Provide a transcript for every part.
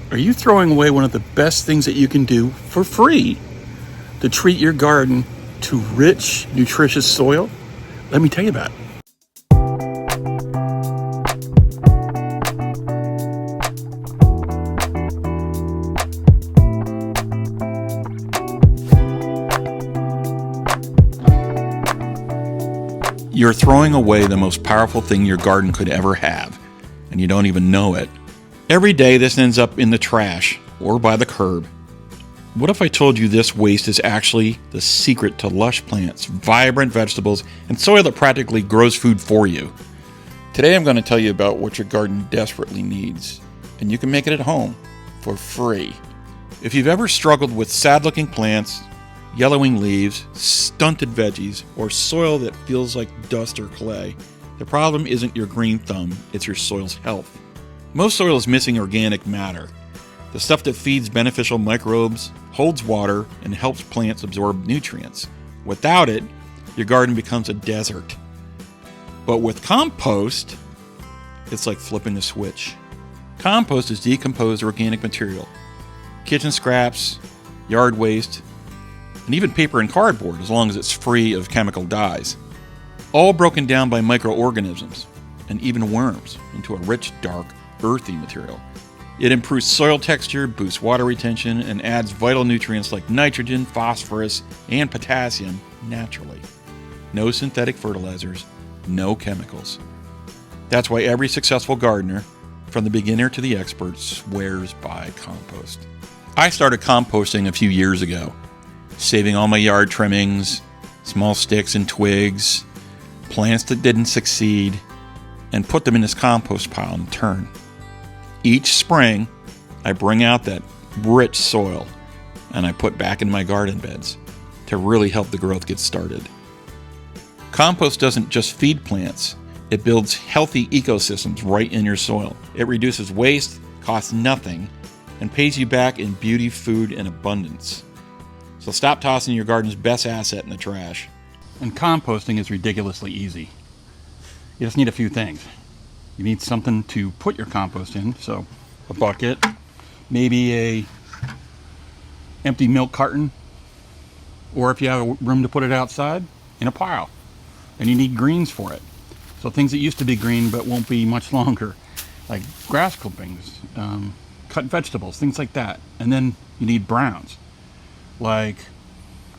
Are you throwing away one of the best things that you can do for free to treat your garden to rich, nutritious soil? Let me tell you about it. You're throwing away the most powerful thing your garden could ever have, and you don't even know it. Every day this ends up in the trash or by the curb. What if I told you this waste is actually the secret to lush plants, vibrant vegetables, and soil that practically grows food for you? Today I'm going to tell you about what your garden desperately needs, and you can make it at home for free. If you've ever struggled with sad-looking plants, yellowing leaves, stunted veggies, or soil that feels like dust or clay, the problem isn't your green thumb, it's your soil's health. Most soil is missing organic matter, the stuff that feeds beneficial microbes, holds water, and helps plants absorb nutrients. Without it, your garden becomes a desert. But with compost, it's like flipping a switch. Compost is decomposed organic material, kitchen scraps, yard waste, and even paper and cardboard, as long as it's free of chemical dyes. All broken down by microorganisms and even worms into a rich, dark, earthy material. It improves soil texture, boosts water retention, and adds vital nutrients like nitrogen, phosphorus, and potassium naturally. No synthetic fertilizers, no chemicals. That's why every successful gardener, from the beginner to the expert, swears by compost. I started composting a few years ago, saving all my yard trimmings, small sticks and twigs, plants that didn't succeed, and put them in this compost pile in turn. Each spring, I bring out that rich soil and I put back in my garden beds to really help the growth get started. Compost doesn't just feed plants, it builds healthy ecosystems right in your soil. It reduces waste, costs nothing, and pays you back in beauty, food, and abundance. So stop tossing your garden's best asset in the trash. And composting is ridiculously easy. You just need a few things. You need something to put your compost in, so a bucket, maybe a empty milk carton, or if you have a room to put it outside, in a pile. And you need greens for it. So things that used to be green but won't be much longer, like grass clippings, cut vegetables, things like that. And then you need browns, like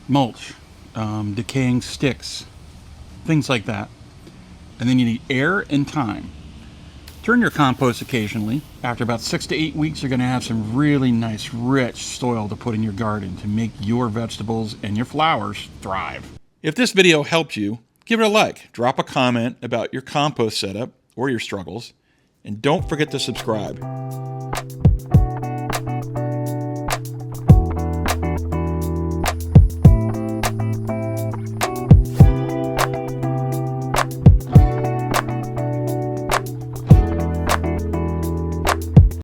mulch, decaying sticks, things like that. And then you need air and time. Turn your compost occasionally. After about 6 to 8 weeks, you're going to have some really nice, rich soil to put in your garden to make your vegetables and your flowers thrive. If this video helped you, give it a like, drop a comment about your compost setup or your struggles, and don't forget to subscribe.